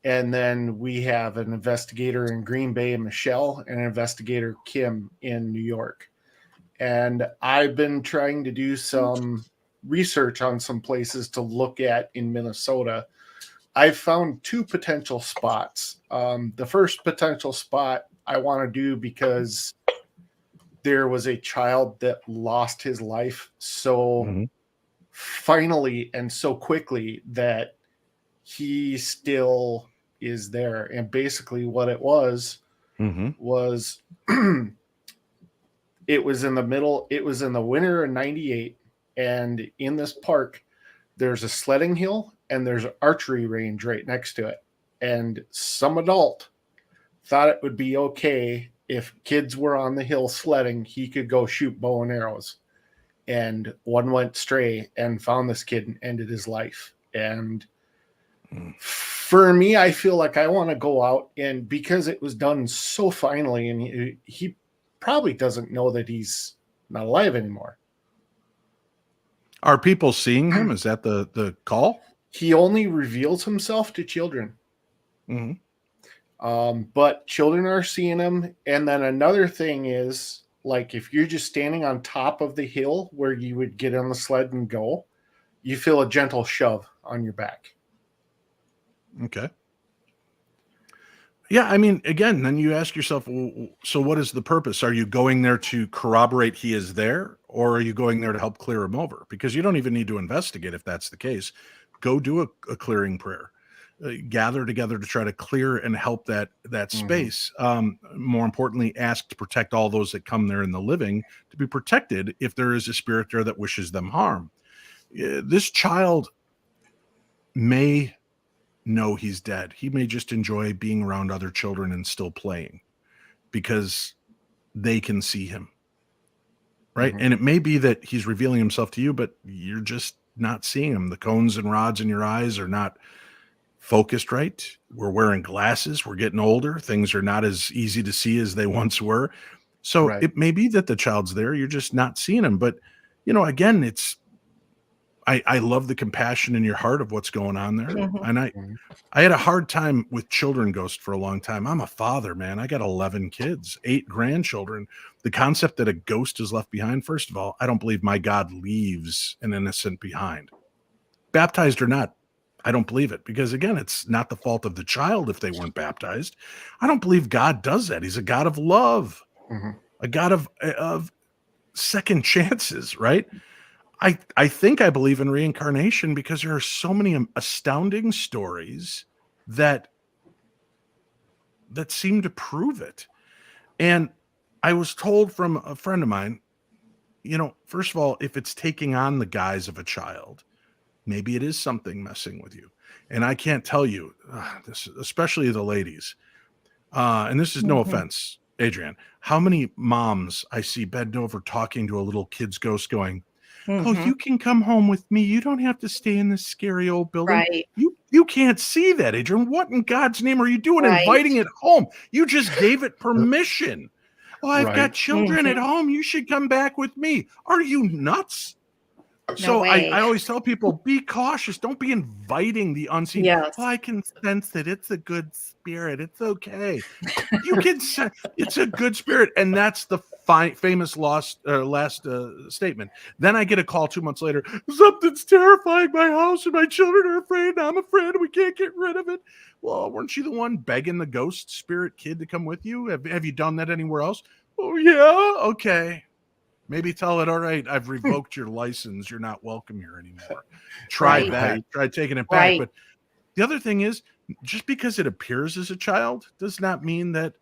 And then we have an investigator in Green Bay, Michelle, and an investigator, Kim, in New York. And I've been trying to do some research on some places to look at in Minnesota. I've found 2 potential spots. The first potential spot I want to do because there was a child that lost his life so finally and so quickly that he still is there. And basically what it was it was in the winter of 98. And in this park, there's a sledding hill and there's an archery range right next to it. And some adult thought it would be okay if kids were on the hill sledding, he could go shoot bow and arrows. And one went stray and found this kid and ended his life. And for me, I feel like I want to go out, and because it was done so finely, and he probably doesn't know that he's not alive anymore.
Are people seeing him? Is that the call?
He only reveals himself to children.
Mm-hmm.
But children are seeing him. And then another thing is, like, if you're just standing on top of the hill where you would get on the sled and go, you feel a gentle shove on your back.
Okay. Yeah, I mean, again, then you ask yourself, well, so what is the purpose? Are you going there to corroborate he is there, or are you going there to help clear him over? Because you don't even need to investigate if that's the case. Go do a clearing prayer. Gather together to try to clear and help that space. More importantly, ask to protect all those that come there in the living, to be protected if there is a spirit there that wishes them harm. This child may know he's dead. He may just enjoy being around other children and still playing because they can see him. Right. And it may be that he's revealing himself to you, but you're just not seeing him. The cones and rods in your eyes are not focused right. We're wearing glasses. We're getting older. Things are not as easy to see as they once were. So it may be that the child's there. You're just not seeing him. But, again, I love the compassion in your heart of what's going on there. And I had a hard time with children ghost for a long time. I'm a father, man. I got 11 kids, 8 grandchildren. The concept that a ghost is left behind, first of all, I don't believe my God leaves an innocent behind. Baptized or not, I don't believe it, because, again, it's not the fault of the child if they weren't baptized. I don't believe God does that. He's a God of love, a God of second chances, right? I think I believe in reincarnation because there are so many astounding stories that seem to prove it. And I was told from a friend of mine, first of all, if it's taking on the guise of a child, maybe it is something messing with you. And I can't tell you this, especially the ladies. And this is no offense, Adrienne, how many moms I see bent over talking to a little kid's ghost going, oh, you can come home with me. You don't have to stay in this scary old building.
Right.
You can't see that, Adrienne. What in God's name are you doing inviting it home? You just gave it permission. Oh, I've got children at home. You should come back with me. Are you nuts? So I always tell people, be cautious. Don't be inviting the unseen.
Yes.
Oh, I can sense that it's a good spirit. It's okay. You can sense it's a good spirit. And that's the famous last statement. Then I get a call 2 months later. Something's terrifying my house and my children are afraid. I'm afraid we can't get rid of it. Well, weren't you the one begging the ghost spirit kid to come with you? Have you done that anywhere else? Oh, yeah. Okay. Maybe tell it, all right, I've revoked your license. You're not welcome here anymore. Try that. Try taking it back. But the other thing is, just because it appears as a child does not mean that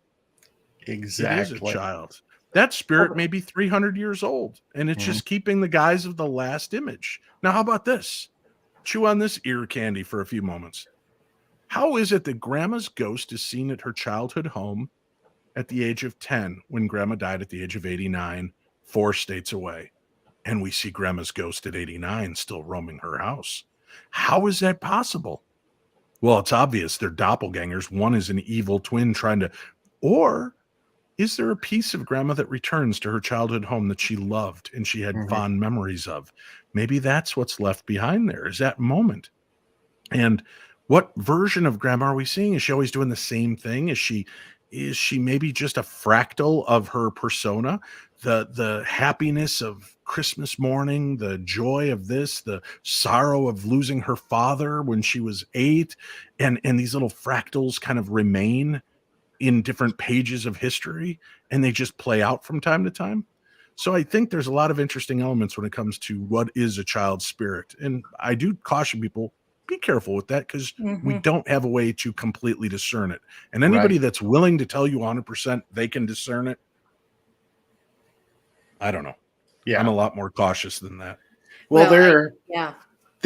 it is a child. That spirit may be 300 years old, and it's just keeping the guise of the last image. Now, how about this? Chew on this ear candy for a few moments. How is it that Grandma's ghost is seen at her childhood home at the age of 10 when Grandma died at the age of 89? 4 states away, and we see Grandma's ghost at 89 still roaming her house? How is that possible? Well, it's obvious they're doppelgangers. One is an evil twin or is there a piece of Grandma that returns to her childhood home that she loved and she had fond memories of? Maybe that's what's left behind there, is that moment. And what version of Grandma are we seeing? Is she always doing the same thing? Is she maybe just a fractal of her persona? The happiness of Christmas morning, the joy of this, the sorrow of losing her father when she was 8, and these little fractals kind of remain in different pages of history, and they just play out from time to time. So I think there's a lot of interesting elements when it comes to what is a child's spirit. And I do caution people, be careful with that, because we don't have a way to completely discern it. And anybody that's willing to tell you 100% they can discern it, I don't know. Yeah. I'm a lot more cautious than that.
Well,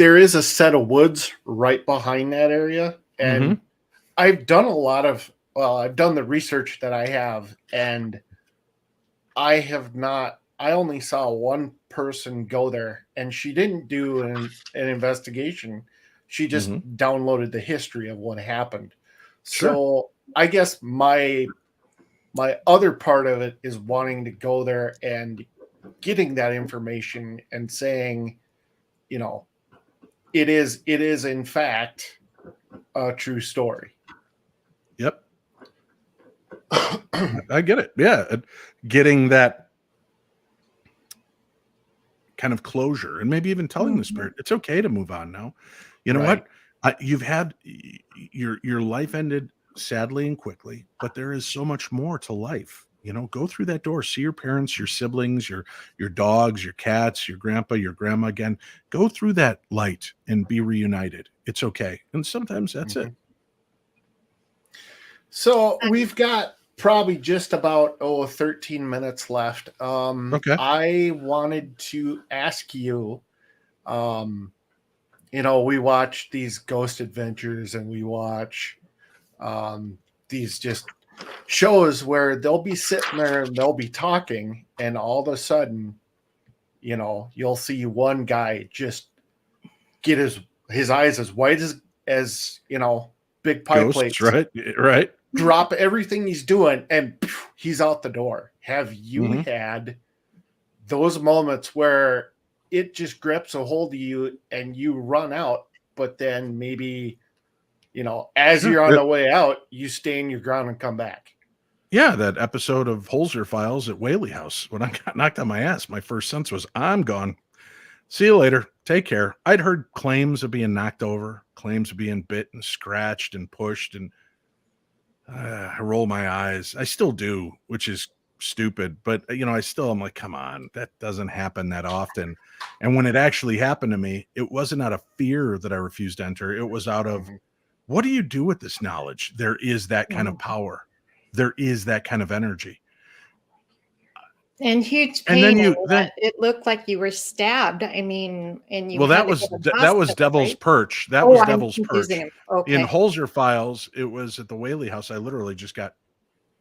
there is a set of woods right behind that area. And I've done I've done the research that I have, and I only saw one person go there, and she didn't do an investigation. She just downloaded the history of what happened.
Sure.
So I guess my other part of it is wanting to go there and getting that information and saying, you know, it is in fact a true story.
Yep. I get it. Yeah. Getting that kind of closure, and maybe even telling the spirit it's okay to move on now. You know what? You've had your life ended sadly and quickly, but there is so much more to life. You know, go through that door, see your parents, your siblings, your dogs, your cats, your grandpa, your grandma again. Go through that light and be reunited. It's okay. And sometimes that's it.
So we've got probably just about 13 minutes left.
Okay.
I wanted to ask you, you know, we watch these ghost adventures, and we watch these just shows where they'll be sitting there and they'll be talking, and all of a sudden, you know, you'll see one guy just get his eyes as white as you know, big pie
Ghosts,
plates,
right,
drop everything he's doing, and he's out the door. Have you had those moments where it just grips a hold of you and you run out, but then maybe, you know, as you're on the way out, you stay in your ground and come back?
Yeah, that episode of Holzer Files at Whaley House, when I got knocked on my ass, my first sense was, I'm gone. See you later. Take care. I'd heard claims of being knocked over, claims of being bit and scratched and pushed, and I roll my eyes. I still do, which is stupid, but you know, I'm like, come on, that doesn't happen that often. And when it actually happened to me, it wasn't out of fear that I refused to enter. It was out of, what do you do with this knowledge? There is that kind of power. There is that kind of energy.
And huge pain. And then it looked like you were stabbed. I mean, and you.
Well, that was Devil's Perch. That was Devil's Perch. Okay. In Holzer Files, it was at the Whaley House. I literally just got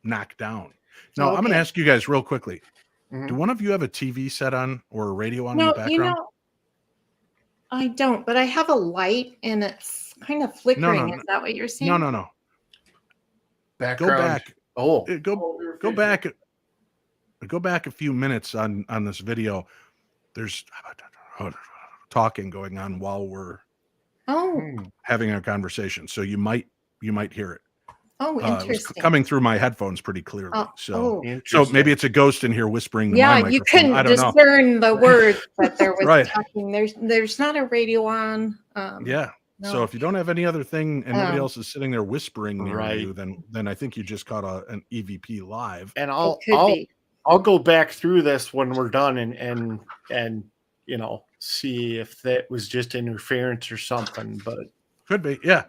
knocked down. Now, I'm going to ask you guys real quickly. Do one of you have a TV set on or a radio on in the background? You know,
I don't, but I have a light and it's kind of flickering. Is that what you're saying?
No.
Background.
Go back. Go back. Go back a few minutes on this video. There's talking going on while we're having a conversation. So you might hear it.
Oh, interesting.
It's coming through my headphones pretty clearly. So maybe it's a ghost in here whispering.
Yeah, you couldn't discern the words, but there was talking. There's not a radio on.
Yeah. No. So if you don't have any other thing and nobody else is sitting there whispering near you, then I think you just caught an EVP live.
And I'll go back through this when we're done and you know, see if that was just interference or something. But
could be, yeah.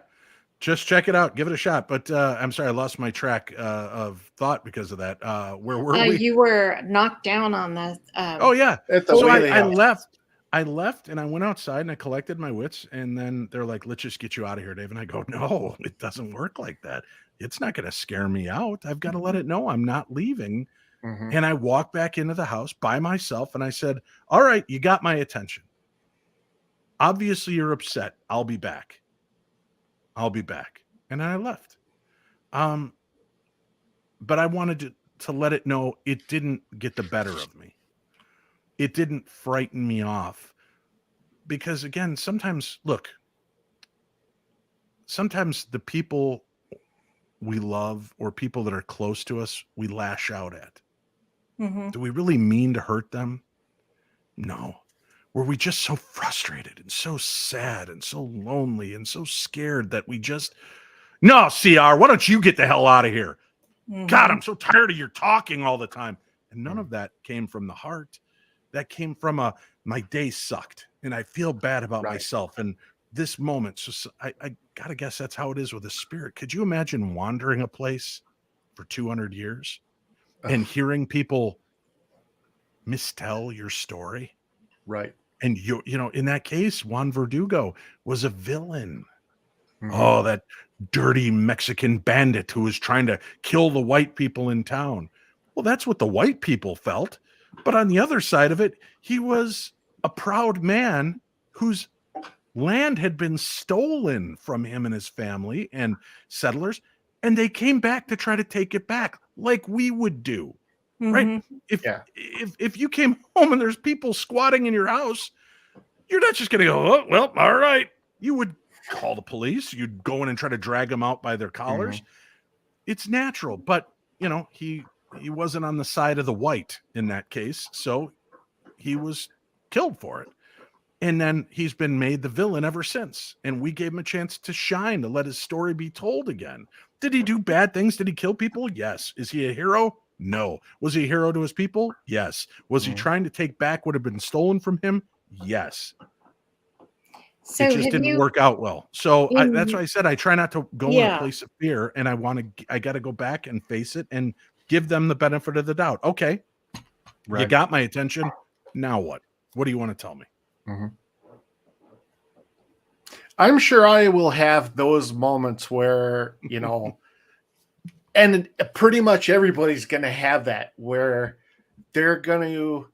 Just check it out, give it a shot. But I'm sorry, I lost my track of thought because of that. Where were we?
You were knocked down on the.
Oh yeah. So I left and I went outside and I collected my wits, and then they're like, let's just get you out of here, Dave. And I go, no, it doesn't work like that. It's not going to scare me out. I've got to let it know I'm not leaving. And I walked back into the house by myself and I said, all right, you got my attention. Obviously you're upset. I'll be back. And I left. But I wanted to let it know it didn't get the better of me. It didn't frighten me off, because again, sometimes the people we love or people that are close to us, we lash out at. Do we really mean to hurt them? No. Were we just so frustrated and so sad and so lonely and so scared that we just, no, CR, why don't you get the hell out of here? God, I'm so tired of your talking all the time. And none of that came from the heart. That came from my day sucked and I feel bad about myself. And this moment, so I gotta guess that's how it is with a spirit. Could you imagine wandering a place for 200 years and hearing people mistell your story?
Right.
And you know, in that case, Juan Verdugo was a villain.
Mhm.
Oh, that dirty Mexican bandit who was trying to kill the white people in town. Well, that's what the white people felt. But on the other side of it, he was a proud man whose land had been stolen from him and his family and settlers, and they came back to try to take it back like we would do. Right?
Mhm.
If you came home and there's people squatting in your house, you're not just going to go, oh, well, all right. You would call the police. You'd go in and try to drag them out by their collars. It's natural, but you know, he wasn't on the side of the white in that case, so he was killed for it. And then he's been made the villain ever since. And we gave him a chance to shine, to let his story be told again. Did he do bad things? Did he kill people? Yes. Is he a hero? No. Was he a hero to his people? Yes. Was he trying to take back what had been stolen from him? Yes.
So
it just
have
didn't
you
work out well. So that's
in
why I said I try not to go in a
yeah.
place of fear, and I got to go back and face it and give them the benefit of the doubt. Okay, you
Right.
got my attention. Now what? What do you want to tell me?
I'm sure I will have those moments where, you know, and pretty much everybody's going to have that, where they're going to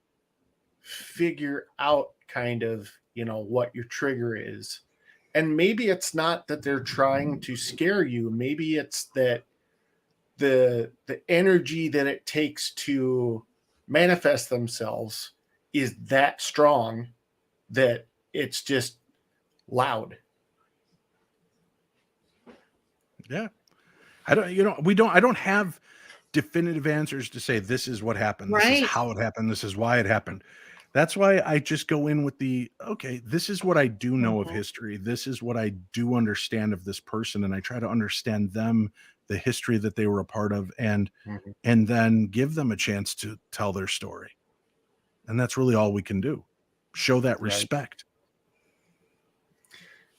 figure out kind of, you know, what your trigger is. And maybe it's not that they're trying to scare you. Maybe it's that the energy that it takes to manifest themselves is that strong that it's just loud.
Yeah. I don't have definitive answers to say this is what happened. This is
Right.
how it happened. This is why it happened. That's why I just go in with okay, this is what I do know of history. This is what I do understand of this person. And I try to understand them, the history that they were a part of, and then give them a chance to tell their story. And that's really all we can do. Show that respect.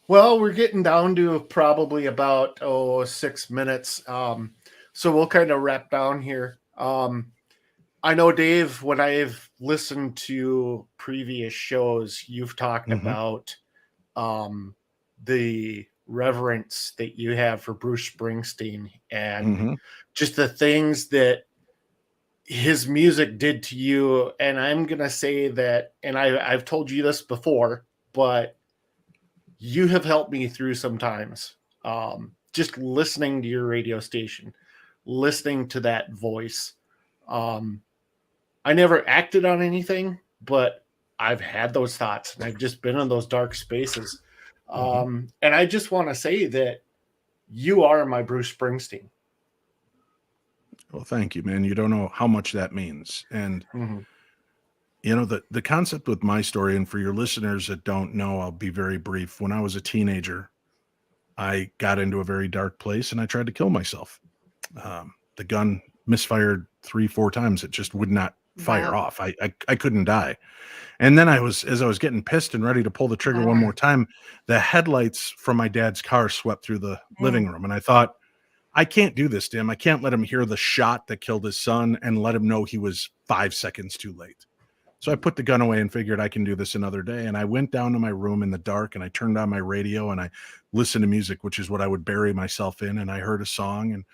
Well, we're getting down to probably about 6 minutes. So we'll kind of wrap down here. I know, Dave, when I've listened to previous shows, you've talked about the reverence that you have for Bruce Springsteen and just the things that his music did to you. And I'm going to say that, and I've told you this before, but you have helped me through some times. Just listening to your radio station, listening to that voice. I never acted on anything, but I've had those thoughts and I've just been in those dark spaces. And I just want to say that you are my Bruce Springsteen.
Well, thank you, man. You don't know how much that means. And, you know, the concept with my story, and for your listeners that don't know, I'll be very brief. When I was a teenager, I got into a very dark place and I tried to kill myself. The gun misfired 3-4 times. It just would not fire off. I couldn't die. And then as I was getting pissed and ready to pull the trigger one more time, the headlights from my dad's car swept through the living room. And I thought, I can't do this to him. I can't let him hear the shot that killed his son and let him know he was 5 seconds too late. So I put the gun away and figured I can do this another day. And I went down to my room in the dark and I turned on my radio and I listened to music, which is what I would bury myself in. And I heard a song and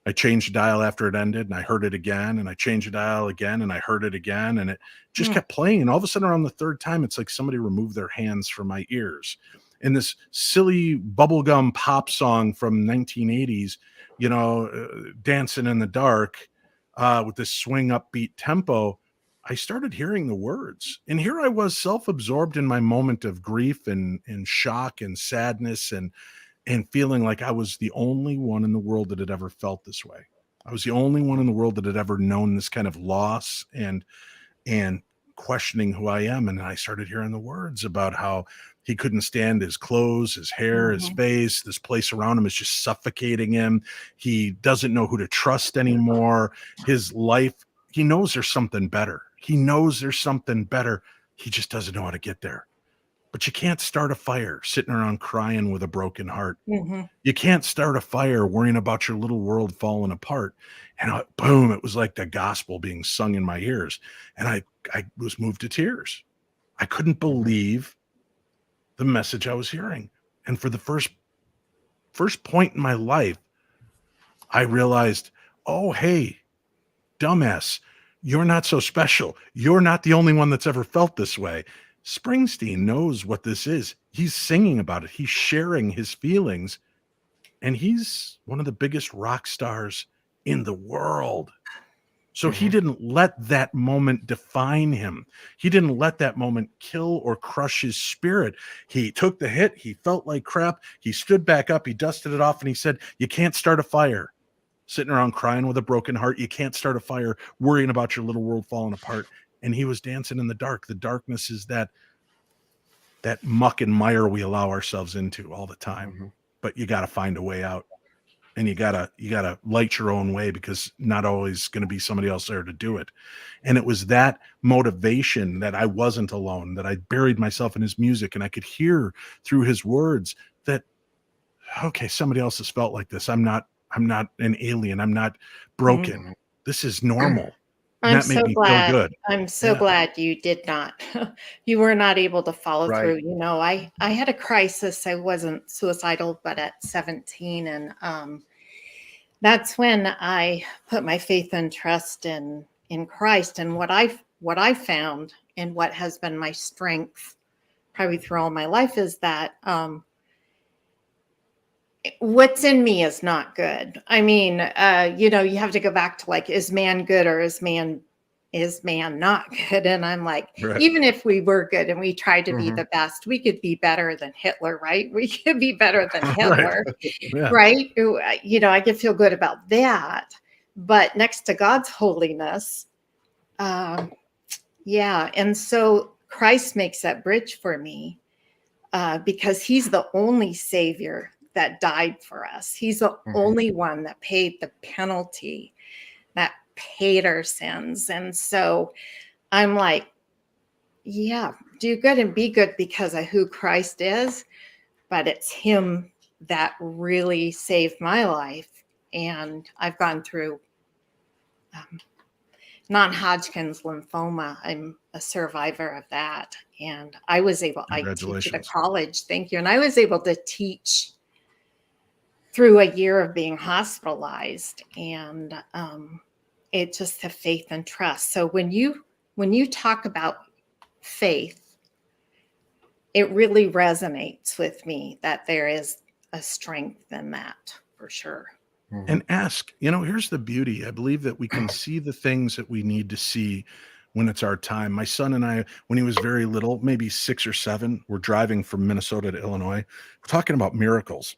I changed the dial after it ended and I heard it again and I changed the dial again and I heard it again. And it just kept playing. And all of a sudden around the third time, it's like somebody removed their hands from my ears. And this silly bubblegum pop song from 1980s, you know, dancing in the dark with this swing upbeat tempo, I started hearing the words. And here I was self-absorbed in my moment of grief and shock and sadness and feeling like I was the only one in the world that had ever felt this way. I was the only one in the world that had ever known this kind of loss and questioning who I am. And I started hearing the words about how he couldn't stand his clothes, his hair, his face. This place around him is just suffocating him. He doesn't know who to trust anymore. His life, he knows there's something better. He knows there's something better. He just doesn't know how to get there. But you can't start a fire sitting around crying with a broken heart. You can't start a fire worrying about your little world falling apart. And boom, it was like the gospel being sung in my ears. And I was moved to tears. I couldn't believe the message I was hearing. And for the first point in my life, I realized, oh, hey, dumbass, you're not so special. You're not the only one that's ever felt this way. Springsteen knows what this is. He's singing about it. He's sharing his feelings. And he's one of the biggest rock stars in the world. So he didn't let that moment define him. He didn't let that moment kill or crush his spirit. He took the hit. He felt like crap. He stood back up. He dusted it off and he said, you can't start a fire sitting around crying with a broken heart. You can't start a fire worrying about your little world falling apart. And he was dancing in the dark. The darkness is that muck and mire we allow ourselves into all the time. But you got to find a way out. And you gotta light your own way, because not always going to be somebody else there to do it. And it was that motivation that I wasn't alone, that I buried myself in his music, and I could hear through his words that, okay, somebody else has felt like this. I'm not an alien. I'm not broken. This is normal.
I'm so glad. Feel good. I'm so glad you did not. You were not able to follow through. You know, I had a crisis. I wasn't suicidal, but at 17, and that's when I put my faith and trust in Christ. And what I found, and what has been my strength probably through all my life, is that what's in me is not good. I mean, you know, you have to go back to, like, is man good or is man not good? And I'm like, even if we were good and we tried to be the best, we could be better than Hitler, right? We could be better than Hitler, right? You know, I could feel good about that. But next to God's holiness, yeah. And so Christ makes that bridge for me, because he's the only Savior that died for us. He's the only one that paid the penalty, that paid our sins. And so I'm like, yeah, do good and be good because of who Christ is. But it's him that really saved my life. And I've gone through non-Hodgkin's lymphoma. I'm a survivor of that. And I was able, I teach at a college. Thank you. And I was able to teach through a year of being hospitalized, and it's just the faith and trust. So when you talk about faith, it really resonates with me that there is a strength in that, for sure.
And ask, you know, here's the beauty. I believe that we can see the things that we need to see when it's our time. My son and I, when he was very little, maybe 6 or 7, we're driving from Minnesota to Illinois. We're talking about miracles.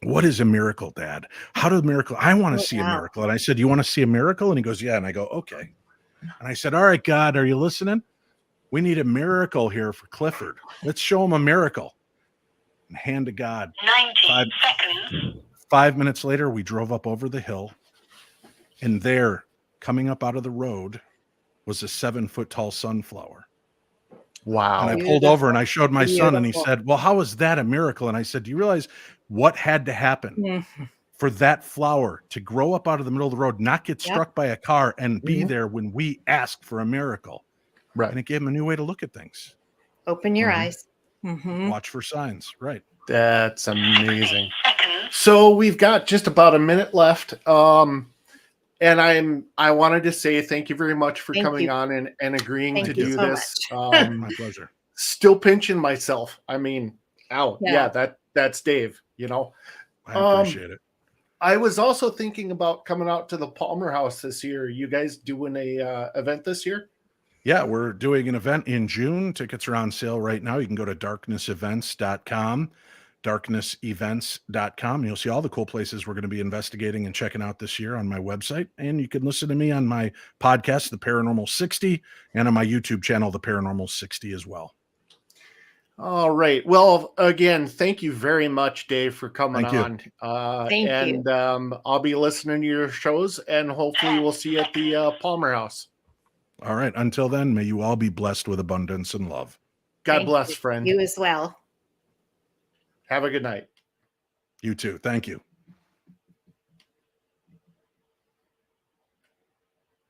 What is a miracle, Dad? How does a miracle? I want to see a miracle. And I said, you want to see a miracle? And he goes, yeah. And I go, okay. And I said, all right, God, are you listening? We need a miracle here for Clifford. Let's show him a miracle. And hand to God. 90 seconds. 5 minutes later, we drove up over the hill. And there, coming up out of the road, was a 7-foot tall sunflower.
Wow.
And I pulled over and I showed my son, and he said, well, how is that a miracle? And I said, do you realize what had to happen for that flower to grow up out of the middle of the road, not get struck by a car, and be there when we asked for a miracle? Right. And it gave him a new way to look at things.
Open your eyes.
Watch for signs. Right.
That's amazing. So we've got just about a minute left. And I wanted to say thank you very much for coming on and agreeing to do this.
My pleasure.
Still pinching myself. I mean, ow. Yeah, that's Dave, you know.
I appreciate it.
I was also thinking about coming out to the Palmer House this year. You guys doing a event this year?
Yeah, we're doing an event in June. Tickets are on sale right now. You can go to darknesevents.com. darknesevents.com. You'll see all the cool places we're going to be investigating and checking out this year on my website. And you can listen to me on my podcast, The Paranormal 60, and on my YouTube channel, The Paranormal 60 as well.
All right. Well, again, thank you very much, Dave, for coming on.
Thank you.
And I'll be listening to your shows, and hopefully we'll see you at the Palmer House.
All right. Until then, may you all be blessed with abundance and love.
God bless, friend.
You as well.
Have a good night.
You too. Thank you.